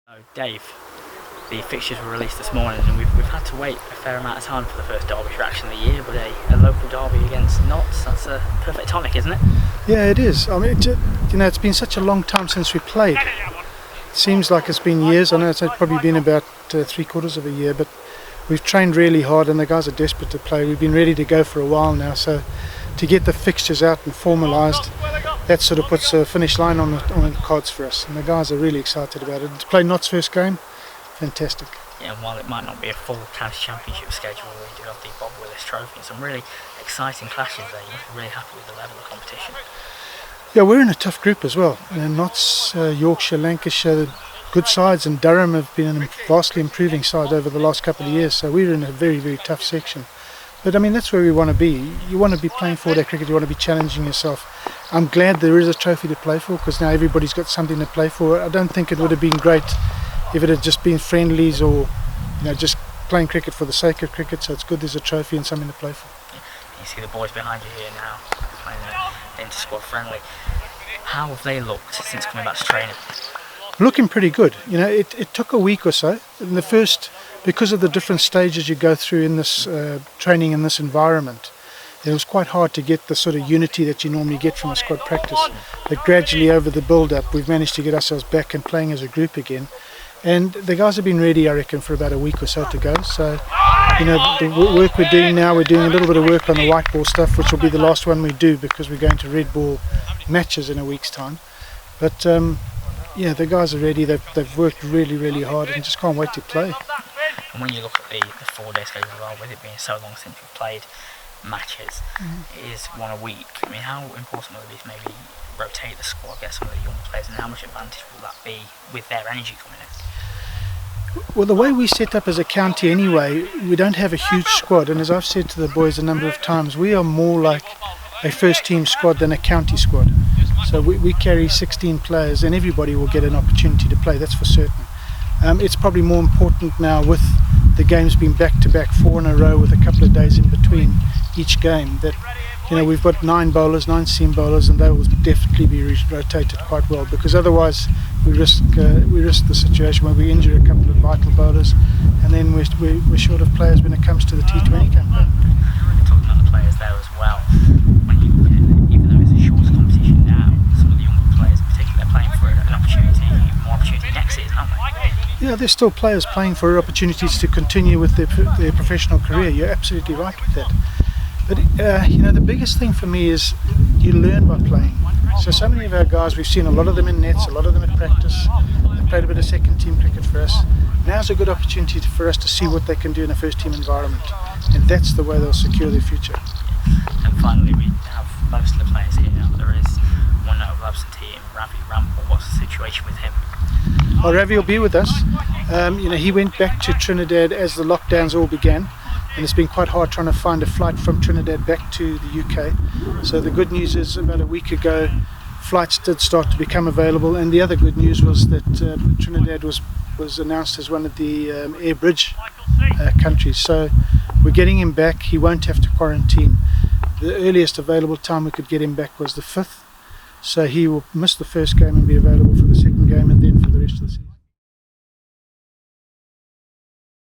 Oh, Dave, the fixtures were released this morning and we've had to wait a fair amount of time for the first Derbyshire action of the year, but a local derby against Notts, that's a perfect tonic, isn't it? Yeah, it is. I mean, it's been such a long time since we played. It seems like it's been years. I know it's probably been about 3/4 of a year, but we've trained really hard and the guys are desperate to play. We've been ready to go for a while now, so to get the fixtures out and formalised, that sort of puts a finish line on the cards for us, and the guys are really excited about it. To play Notts' first game, fantastic. Yeah, and while it might not be a full county championship schedule, we do have the Bob Willis Trophy and some really exciting clashes there. You're really happy with the level of competition. Yeah, we're in a tough group as well. Notts, Yorkshire, Lancashire, good sides, and Durham have been a vastly improving side over the last couple of years, so we're in a very, very tough section. But I mean, that's where we want to be. You want to be playing 4-day cricket, you want to be challenging yourself. I'm glad there is a trophy to play for, because now everybody's got something to play for. I don't think it would have been great if it had just been friendlies or just playing cricket for the sake of cricket, so it's good there's a trophy and something to play for. You see the boys behind you here now playing the inter-squad friendly. How have they looked since coming back to training? Looking pretty good. It took a week or so. In the first, because of the different stages you go through in this training in this environment, it was quite hard to get the sort of unity that you normally get from a squad practice. But gradually over the build-up, we've managed to get ourselves back and playing as a group again. And the guys have been ready, I reckon, for about a week or so to go. So, the work we're doing now, we're doing a little bit of work on the white ball stuff, which will be the last one we do because we're going to red ball matches in a week's time. But yeah, the guys are ready. They've worked really, really hard and just can't wait to play. And when you look at the 4-day schedule as well, with it being so long since we've played matches, it is one a week. I mean, how important will it be to maybe rotate the squad, get some of the young players, and how much advantage will that be with their energy coming in? Well, the way we set up as a county anyway, we don't have a huge squad, and as I've said to the boys a number of times, we are more like a first team squad than a county squad. So we carry 16 players and everybody will get an opportunity to play, that's for certain. It's probably more important now with the games being back-to-back 4 in a row with a couple of days in between each game, that we've got 9 seam bowlers, and they will definitely be rotated quite well, because otherwise we risk the situation where we injure a couple of vital bowlers and then we're short of players when it comes to the T20 campaign. Talking about the players there as well, when you look at it, even though it's a shorter competition now, some of the younger players in particular are playing for an opportunity, more opportunity next season, aren't they? Yeah, there's still players playing for opportunities to continue with their professional career. You're absolutely right with that. But the biggest thing for me is you learn by playing. So many of our guys, we've seen a lot of them in nets, a lot of them at practice. They played a bit of second team cricket for us. Now's a good opportunity for us to see what they can do in a first team environment, and that's the way they'll secure their future. And finally, we have most of the players here now. There is one notable absentee in Ravi Rample. What's the situation with him? Oh, Ravi will be with us. He went back to Trinidad as the lockdowns all began, and it's been quite hard trying to find a flight from Trinidad back to the UK. So the good news is about a week ago flights did start to become available, and the other good news was that Trinidad was announced as one of the air bridge countries. So we're getting him back. He won't have to quarantine. The earliest available time we could get him back was the 5th, so he will miss the first game and be available for the second game and then for the rest of the season.